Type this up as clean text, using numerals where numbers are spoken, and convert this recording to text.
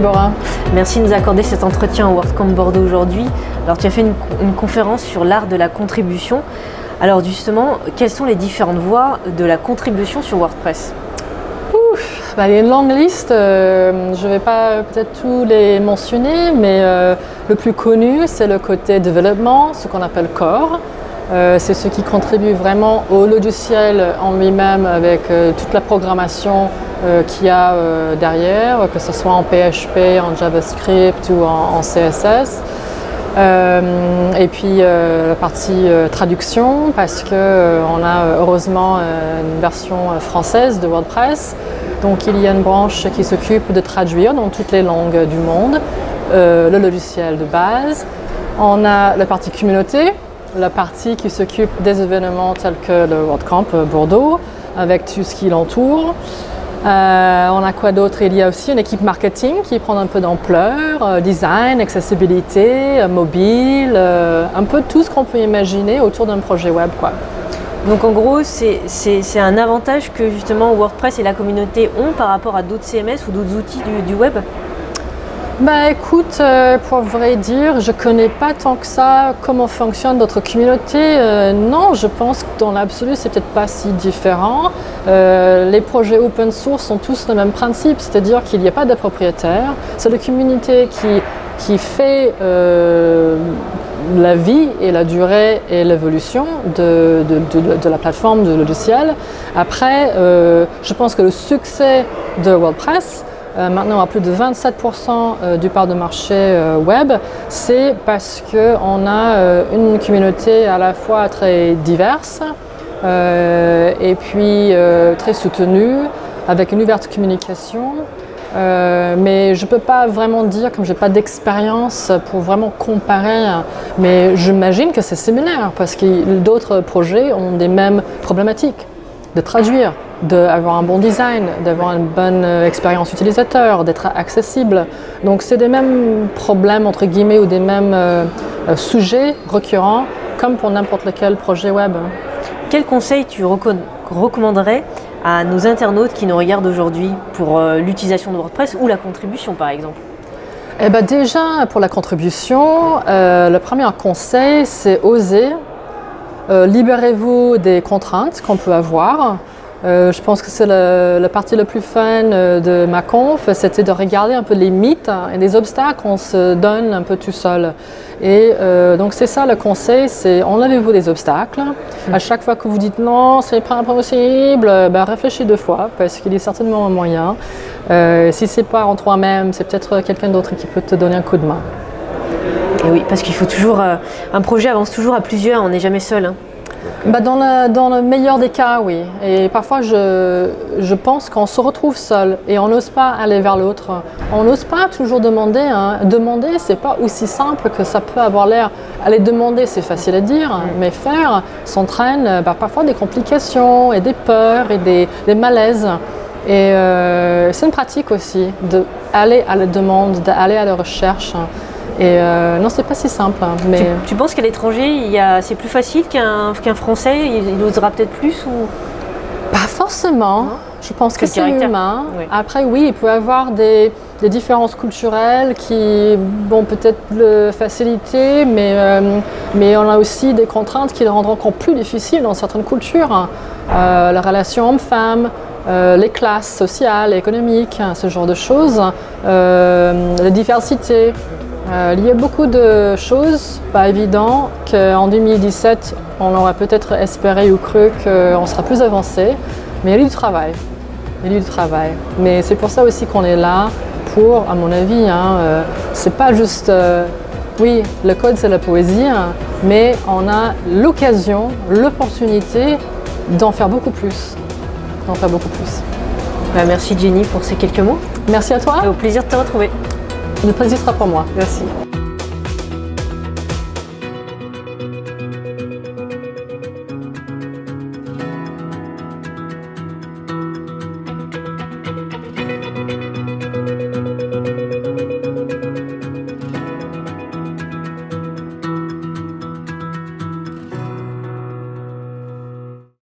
Déborah. Merci de nous accorder cet entretien au WordCamp Bordeaux aujourd'hui. Alors tu as fait une conférence sur l'art de la contribution. Alors justement, quelles sont les différentes voies de la contribution sur WordPress? Il y a une longue liste, je ne vais pas peut-être tous les mentionner, mais le plus connu c'est le côté développement, ce qu'on appelle core. C'est ce qui contribue vraiment au logiciel en lui-même avec toute la programmation qu'il y a derrière, que ce soit en PHP, en JavaScript ou en CSS. Et puis la partie traduction, parce qu'on a heureusement une version française de WordPress. Donc il y a une branche qui s'occupe de traduire dans toutes les langues du monde le logiciel de base. On a la partie communauté, la partie qui s'occupe des événements tels que le WordCamp Bordeaux, avec tout ce qui l'entoure. On a quoi d'autre? Il y a aussi une équipe marketing qui prend un peu d'ampleur, design, accessibilité, mobile, un peu tout ce qu'on peut imaginer autour d'un projet web, quoi. Donc en gros, c'est un avantage que justement WordPress et la communauté ont par rapport à d'autres CMS ou d'autres outils du web? Écoute, pour vrai dire, je ne connais pas tant que ça comment fonctionne notre communauté. Non, je pense que dans l'absolu, c'est peut-être pas si différent. Les projets open source sont tous le même principe, c'est-à-dire qu'il n'y a pas de propriétaire. C'est la communauté qui fait la vie et la durée et l'évolution de la plateforme, de logiciel. Après, je pense que le succès de WordPress, maintenant à plus de 27% du part de marché web, c'est parce qu'on a une communauté à la fois très diverse et puis très soutenue, avec une ouverte communication. Mais je ne peux pas vraiment dire, comme je n'ai pas d'expérience pour vraiment comparer, mais j'imagine que c'est similaire parce que d'autres projets ont des mêmes problématiques de traduire, d'avoir un bon design, d'avoir une bonne expérience utilisateur, d'être accessible. Donc c'est des mêmes problèmes entre guillemets ou des mêmes sujets récurrents comme pour n'importe lequel projet web. Quel conseil tu recommanderais à nos internautes qui nous regardent aujourd'hui pour l'utilisation de WordPress ou la contribution par exemple? Déjà pour la contribution, le premier conseil c'est oser. Libérez-vous des contraintes qu'on peut avoir. Je pense que c'est la partie la plus fun de ma conf, c'était de regarder un peu les mythes et les obstacles qu'on se donne un peu tout seul. Et donc c'est ça le conseil, c'est enlevez-vous des obstacles. À chaque fois que vous dites non, c'est pas impossible, réfléchis deux fois parce qu'il y a certainement un moyen. Si c'est pas en toi-même, c'est peut-être quelqu'un d'autre qui peut te donner un coup de main. Et oui, parce qu'il faut toujours, un projet avance toujours à plusieurs, on n'est jamais seul. Hein. Dans le meilleur des cas, oui. Et parfois, je pense qu'on se retrouve seul et on n'ose pas aller vers l'autre. On n'ose pas toujours demander. Hein. Demander, c'est pas aussi simple que ça peut avoir l'air. Aller demander, c'est facile à dire, mais faire s'entraîne parfois des complications et des peurs et des malaises. Et c'est une pratique aussi d'aller à la demande, d'aller à la recherche. Et non, c'est pas si simple. Mais... Tu penses qu'à l'étranger, c'est plus facile qu'un Français, il osera peut-être plus ou... Pas forcément. Non. Je pense que c'est humain. Oui. Après, oui, il peut y avoir des différences culturelles qui vont peut-être le faciliter, mais on a aussi des contraintes qui le rendront encore plus difficile dans certaines cultures. La relation homme-femme, les classes sociales, économiques, ce genre de choses, la diversité. Il y a beaucoup de choses pas évidentes qu'en 2017 on aurait peut-être espéré ou cru qu'on sera plus avancé, mais il y a eu du travail. Mais c'est pour ça aussi qu'on est là pour, à mon avis, c'est pas juste, oui, le code c'est la poésie, mais on a l'occasion, l'opportunité d'en faire beaucoup plus. Merci Jenny pour ces quelques mots. Merci à toi. Et au plaisir de te retrouver. Le plaisir sera pour moi. Merci.